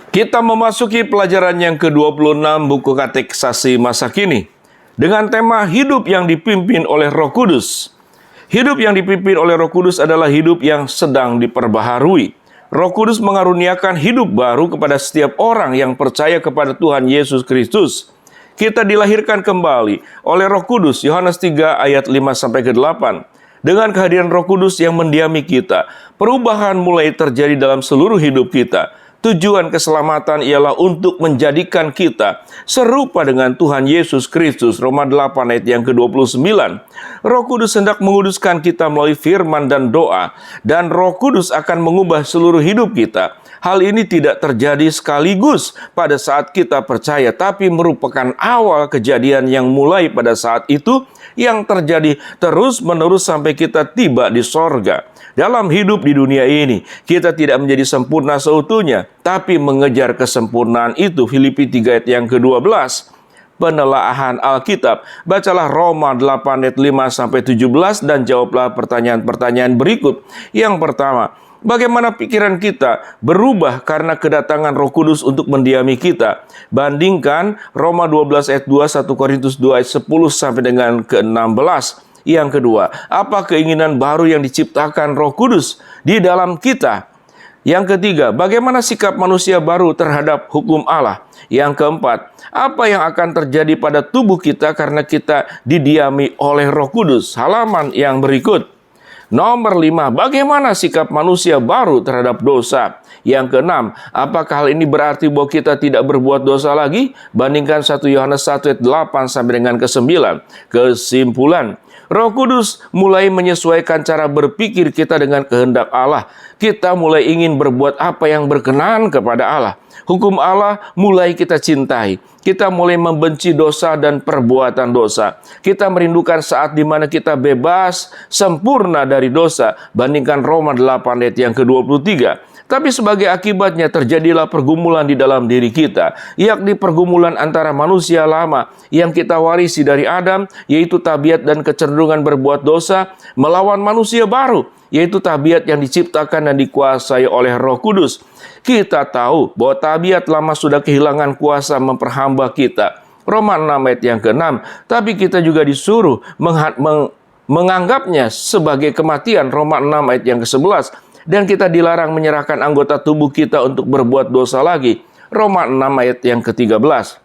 Kita memasuki pelajaran yang ke-26 buku katekisasi masa kini dengan tema hidup yang dipimpin oleh Roh Kudus. Hidup yang dipimpin oleh Roh Kudus adalah hidup yang sedang diperbaharui. Roh Kudus mengaruniakan hidup baru kepada setiap orang yang percaya kepada Tuhan Yesus Kristus. Kita dilahirkan kembali oleh Roh Kudus, Yohanes 3 ayat 5-8. Dengan kehadiran Roh Kudus yang mendiami kita, perubahan mulai terjadi dalam seluruh hidup kita. Tujuan keselamatan ialah untuk menjadikan kita serupa dengan Tuhan Yesus Kristus. Roma 8 ayat yang ke-29. Roh Kudus hendak menguduskan kita melalui firman dan doa. Dan Roh Kudus akan mengubah seluruh hidup kita. Hal ini tidak terjadi sekaligus pada saat kita percaya, tapi merupakan awal kejadian yang mulai pada saat itu, yang terjadi terus-menerus sampai kita tiba di sorga. Dalam hidup di dunia ini, kita tidak menjadi sempurna seutuhnya, tapi mengejar kesempurnaan itu. Filipi 3 ayat yang ke-12. Penelaahan Alkitab. Bacalah Roma 8 ayat 5-17 dan jawablah pertanyaan-pertanyaan berikut. Yang pertama, bagaimana pikiran kita berubah karena kedatangan Roh Kudus untuk mendiami kita? Bandingkan Roma 12 ayat 2, 1 Korintus 2 ayat 10 sampai dengan ke-16. Yang kedua, apa keinginan baru yang diciptakan Roh Kudus di dalam kita? Yang ketiga, bagaimana sikap manusia baru terhadap hukum Allah? Yang keempat, apa yang akan terjadi pada tubuh kita karena kita didiami oleh Roh Kudus? Halaman yang berikut. Nomor 5, bagaimana sikap manusia baru terhadap dosa? Yang keenam, apakah hal ini berarti bahwa kita tidak berbuat dosa lagi? Bandingkan 1 Yohanes 1 ayat 8 sampai dengan ke-9. Kesimpulan, Roh Kudus mulai menyesuaikan cara berpikir kita dengan kehendak Allah. Kita mulai ingin berbuat apa yang berkenan kepada Allah. Hukum Allah mulai kita cintai. Kita mulai membenci dosa dan perbuatan dosa. Kita merindukan saat di mana kita bebas, sempurna dari dosa. Bandingkan Roma 8 ayat yang ke-23. Tapi sebagai akibatnya terjadilah pergumulan di dalam diri kita, yakni pergumulan antara manusia lama yang kita warisi dari Adam, yaitu tabiat dan kecenderungan berbuat dosa, melawan manusia baru, yaitu tabiat yang diciptakan dan dikuasai oleh Roh Kudus. Kita tahu bahwa tabiat lama sudah kehilangan kuasa memperhamba kita. Roma 6 ayat yang ke-6. Tapi kita juga disuruh menganggapnya sebagai kematian. Roma 6 ayat yang ke-11. Dan kita dilarang menyerahkan anggota tubuh kita untuk berbuat dosa lagi. Roma 6 ayat yang ke-13.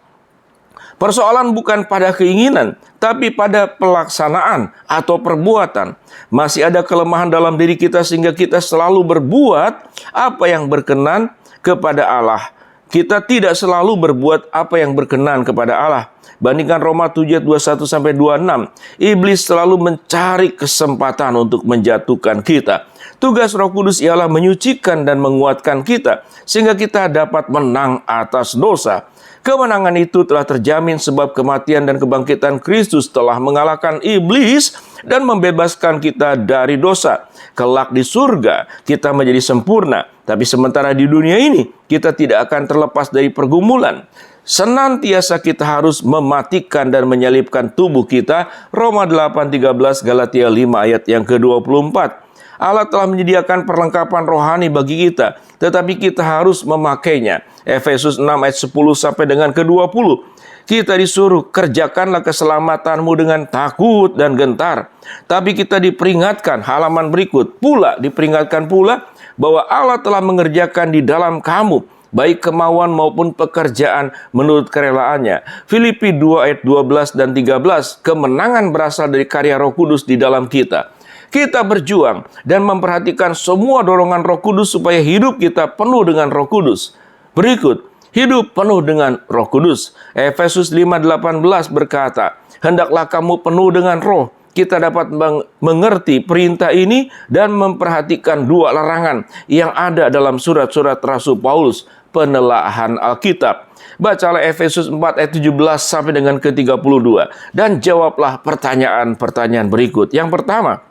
Persoalan bukan pada keinginan, tapi pada pelaksanaan atau perbuatan. Masih ada kelemahan dalam diri kita sehingga kita selalu berbuat apa yang berkenan kepada Allah. Kita tidak selalu berbuat apa yang berkenan kepada Allah. Bandingkan Roma 7 ayat 21-26. Iblis selalu mencari kesempatan untuk menjatuhkan kita. Tugas Roh Kudus ialah menyucikan dan menguatkan kita sehingga kita dapat menang atas dosa. Kemenangan itu telah terjamin sebab kematian dan kebangkitan Kristus telah mengalahkan iblis dan membebaskan kita dari dosa. Kelak di surga kita menjadi sempurna, tapi sementara di dunia ini kita tidak akan terlepas dari pergumulan. Senantiasa kita harus mematikan dan menyalibkan tubuh kita. Roma 8:13, Galatia 5 ayat yang ke-24. Allah telah menyediakan perlengkapan rohani bagi kita, tetapi kita harus memakainya. Efesus 6 ayat 10 sampai dengan ke-20. Kita disuruh kerjakanlah keselamatanmu dengan takut dan gentar. Tapi kita diperingatkan, halaman berikut, diperingatkan pula bahwa Allah telah mengerjakan di dalam kamu baik kemauan maupun pekerjaan menurut kerelaannya. Filipi 2 ayat 12 dan 13. Kemenangan berasal dari karya Roh Kudus di dalam kita. Kita berjuang dan memperhatikan semua dorongan Roh Kudus supaya hidup kita penuh dengan Roh Kudus. Berikut, hidup penuh dengan Roh Kudus. Efesus 5:18 berkata, hendaklah kamu penuh dengan roh. Kita dapat mengerti perintah ini dan memperhatikan dua larangan yang ada dalam surat-surat Rasul Paulus. Penelaahan Alkitab. Bacalah Efesus 4 ayat 17 sampai dengan ke-32. Dan jawablah pertanyaan-pertanyaan berikut. Yang pertama,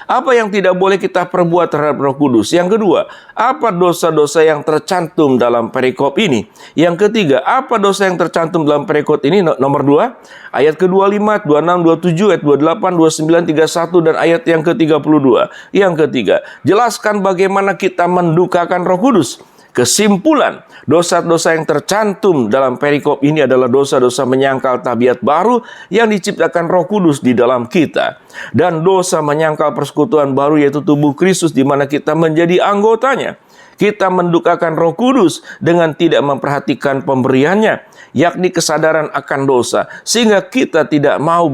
apa yang tidak boleh kita perbuat terhadap Roh Kudus? Yang kedua, apa dosa-dosa yang tercantum dalam perikop ini? Yang ketiga, apa dosa yang tercantum dalam perikop ini? Nomor 2, ayat ke-25, 26, 27, ayat 28, 29, 31, dan ayat yang ke-32. Yang ketiga, jelaskan bagaimana kita mendukakan Roh Kudus. Kesimpulan, dosa-dosa yang tercantum dalam perikop ini adalah dosa-dosa menyangkal tabiat baru yang diciptakan Roh Kudus di dalam kita. Dan dosa menyangkal persekutuan baru yaitu tubuh Kristus di mana kita menjadi anggotanya. Kita mendukakan Roh Kudus dengan tidak memperhatikan pemberiannya, yakni kesadaran akan dosa, sehingga kita tidak mau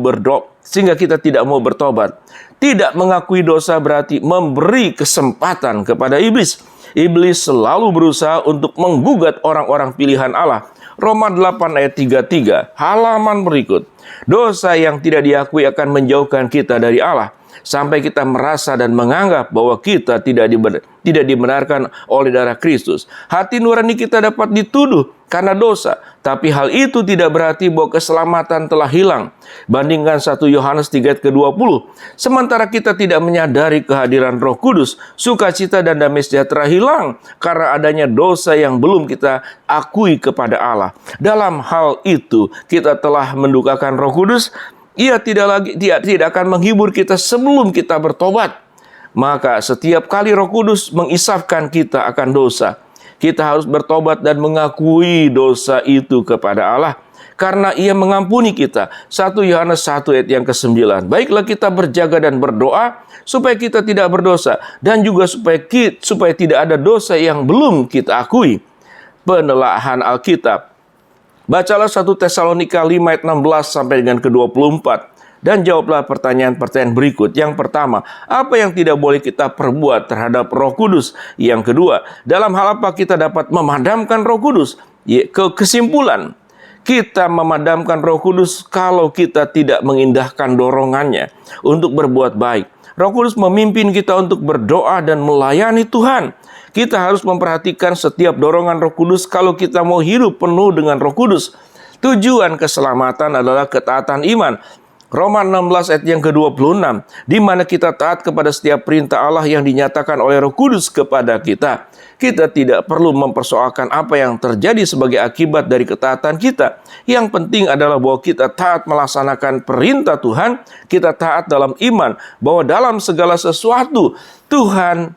bertobat. Tidak mengakui dosa berarti memberi kesempatan kepada iblis. Iblis selalu berusaha untuk menggugat orang-orang pilihan Allah. Roma 8 ayat 33, halaman berikut. Dosa yang tidak diakui akan menjauhkan kita dari Allah, sampai kita merasa dan menganggap bahwa kita tidak dibenarkan oleh darah Kristus. Hati nurani kita dapat dituduh karena dosa, tapi hal itu tidak berarti bahwa keselamatan telah hilang. Bandingkan 1 Yohanes 3 ayat ke-20. Sementara kita tidak menyadari kehadiran Roh Kudus, sukacita dan damai sejahtera hilang karena adanya dosa yang belum kita akui kepada Allah. Dalam hal itu, kita telah mendukakan Roh Kudus. Ia tidak akan menghibur kita sebelum kita bertobat. Maka setiap kali Roh Kudus mengisafkan kita akan dosa, kita harus bertobat dan mengakui dosa itu kepada Allah, karena Ia mengampuni kita. 1 Yohanes 1 ayat yang ke-9. Baiklah kita berjaga dan berdoa supaya kita tidak berdosa, dan juga supaya tidak ada dosa yang belum kita akui. Penelaahan Alkitab. Bacalah 1 Tesalonika 5 ayat 16 sampai dengan ke-24. Dan jawablah pertanyaan-pertanyaan berikut. Yang pertama, apa yang tidak boleh kita perbuat terhadap Roh Kudus? Yang kedua, dalam hal apa kita dapat memadamkan Roh Kudus? Kesimpulan, kita memadamkan Roh Kudus kalau kita tidak mengindahkan dorongannya untuk berbuat baik. Roh Kudus memimpin kita untuk berdoa dan melayani Tuhan. Kita harus memperhatikan setiap dorongan Roh Kudus kalau kita mau hidup penuh dengan Roh Kudus. Tujuan keselamatan adalah ketaatan iman. Roma 16 ayat yang ke-26, di mana kita taat kepada setiap perintah Allah yang dinyatakan oleh Roh Kudus kepada kita. Kita tidak perlu mempersoalkan apa yang terjadi sebagai akibat dari ketaatan kita. Yang penting adalah bahwa kita taat melaksanakan perintah Tuhan, kita taat dalam iman, bahwa dalam segala sesuatu Tuhan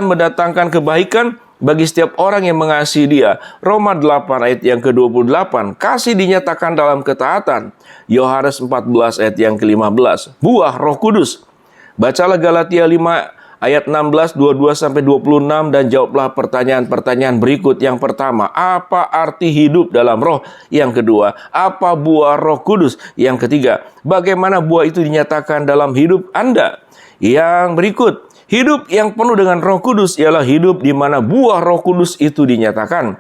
mendatangkan kebaikan bagi setiap orang yang mengasihi Dia. Roma 8 ayat yang ke-28. Kasih dinyatakan dalam ketaatan. Yohanes 14 ayat yang ke-15. Buah Roh Kudus. Bacalah Galatia 5 ayat 16, 22 sampai 26 dan jawablah pertanyaan-pertanyaan berikut. Yang pertama, apa arti hidup dalam roh? Yang kedua, apa buah Roh Kudus? Yang ketiga, bagaimana buah itu dinyatakan dalam hidup Anda? Yang berikut, hidup yang penuh dengan Roh Kudus ialah hidup di mana buah Roh Kudus itu dinyatakan.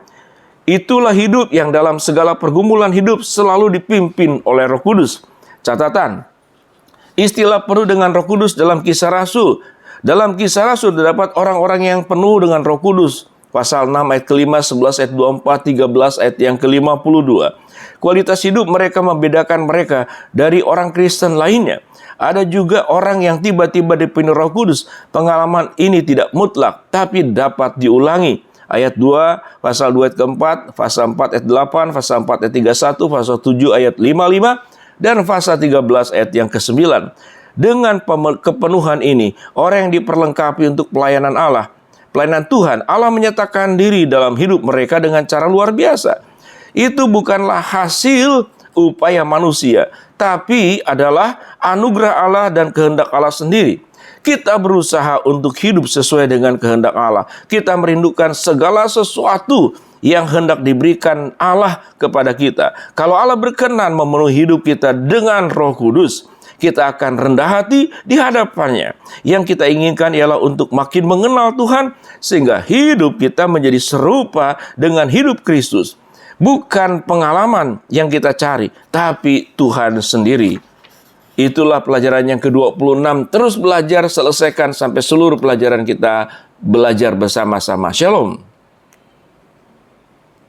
Itulah hidup yang dalam segala pergumulan hidup selalu dipimpin oleh Roh Kudus. Catatan, istilah penuh dengan Roh Kudus dalam Kisah Rasul. Dalam Kisah Rasul terdapat orang-orang yang penuh dengan Roh Kudus. Pasal 6 ayat ke-5, 11 ayat 24, 13 ayat yang ke-52. Kualitas hidup mereka membedakan mereka dari orang Kristen lainnya. Ada juga orang yang tiba-tiba dipenuhi Roh Kudus. Pengalaman ini tidak mutlak, tapi dapat diulangi. Ayat 2, pasal 2 ayat ke-4, pasal 4 ayat 8, pasal 4 ayat 31, pasal 7 ayat 55, dan pasal 13 ayat yang ke-9. Dengan kepenuhan ini, orang yang diperlengkapi untuk pelayanan Allah, pelayanan Tuhan, Allah menyatakan diri dalam hidup mereka dengan cara luar biasa. Itu bukanlah hasil upaya manusia, tapi adalah anugerah Allah dan kehendak Allah sendiri. Kita berusaha untuk hidup sesuai dengan kehendak Allah. Kita merindukan segala sesuatu yang hendak diberikan Allah kepada kita. Kalau Allah berkenan memenuhi hidup kita dengan Roh Kudus, kita akan rendah hati di hadapannya. Yang kita inginkan ialah untuk makin mengenal Tuhan, sehingga hidup kita menjadi serupa dengan hidup Kristus. Bukan pengalaman yang kita cari, tapi Tuhan sendiri. Itulah pelajaran yang ke-26. Terus belajar, selesaikan sampai seluruh pelajaran kita belajar bersama-sama. Shalom.